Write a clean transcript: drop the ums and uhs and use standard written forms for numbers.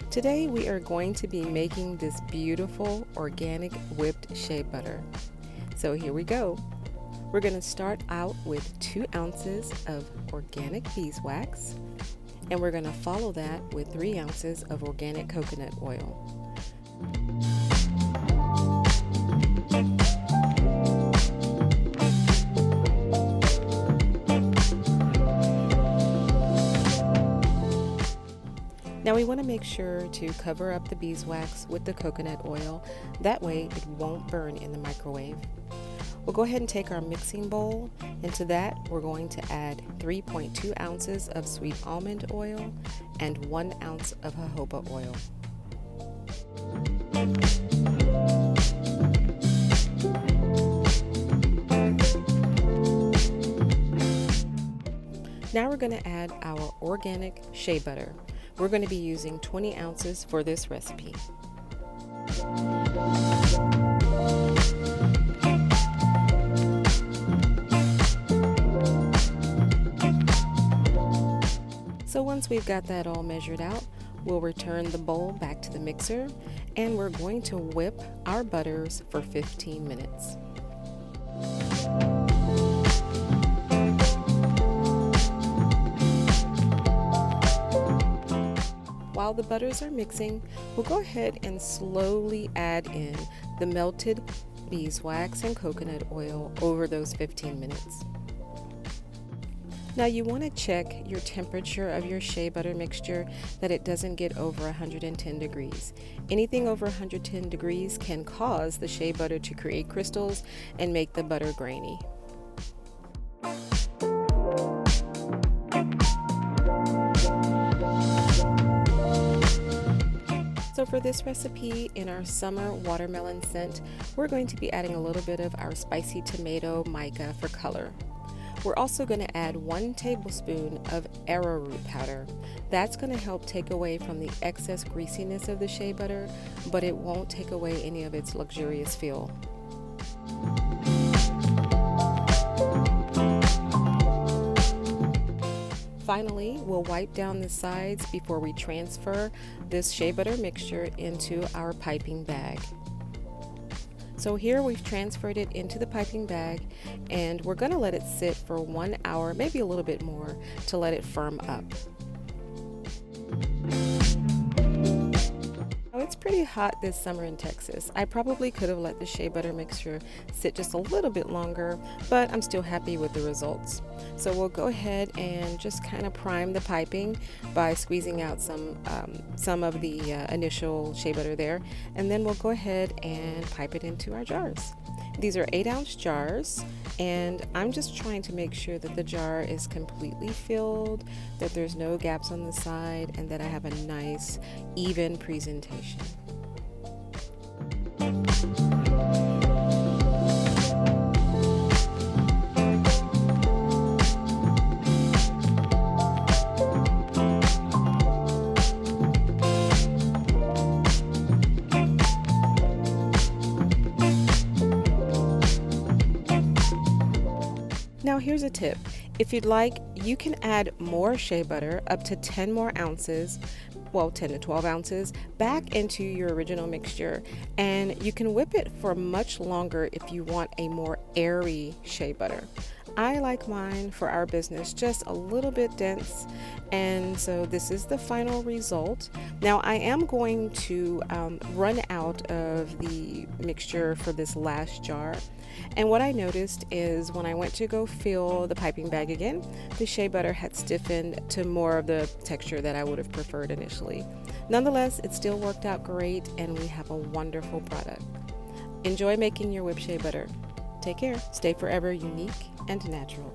Today we are going to be making this beautiful organic whipped shea butter. So here we go. We're going to start out with 2 ounces of organic beeswax, and we're going to follow that with 3 ounces of organic coconut oil. Now we want to make sure to cover up the beeswax with the coconut oil. That way it won't burn in the microwave. We'll go ahead and take our mixing bowl. Into that we're going to add 3.2 ounces of sweet almond oil and 1 ounce of jojoba oil. Now we're going to add our organic shea butter. We're going to be using 20 ounces for this recipe. So once we've got that all measured out, we'll return the bowl back to the mixer and we're going to whip our butters for 15 minutes. While the butters are mixing, we'll go ahead and slowly add in the melted beeswax and coconut oil over those 15 minutes. Now you want to check your temperature of your shea butter mixture, that it doesn't get over 110 degrees. Anything over 110 degrees can cause the shea butter to create crystals and make the butter grainy. So for this recipe, in our summer watermelon scent, we're going to be adding a little bit of our spicy tomato mica for color. We're also going to add 1 tablespoon of arrowroot powder. That's going to help take away from the excess greasiness of the shea butter, but it won't take away any of its luxurious feel. Finally, we'll wipe down the sides before we transfer this shea butter mixture into our piping bag. So here we've transferred it into the piping bag and we're going to let it sit for 1 hour, maybe a little bit more, to let it firm up. It's pretty hot this summer in Texas. I probably could have let the shea butter mixture sit just a little bit longer, but I'm still happy with the results. So we'll go ahead and just kind of prime the piping by squeezing out some of the initial shea butter there, and then we'll go ahead and pipe it into our jars. These are 8-ounce jars, and I'm just trying to make sure that the jar is completely filled, that there's no gaps on the side, and that I have a nice, even presentation. Now here's a tip. If you'd like, you can add more shea butter, up to 10 more ounces, well 10 to 12 ounces, back into your original mixture, and you can whip it for much longer if you want a more airy shea butter. I like mine for our business just a little bit dense, and so this is the final result. Now I am going to run out of the mixture for this last jar, and what I noticed is when I went to go fill the piping bag again, the shea butter had stiffened to more of the texture that I would have preferred initially. Nonetheless, it still worked out great and we have a wonderful product. Enjoy making your whipped shea butter. Take care. Stay forever unique and natural.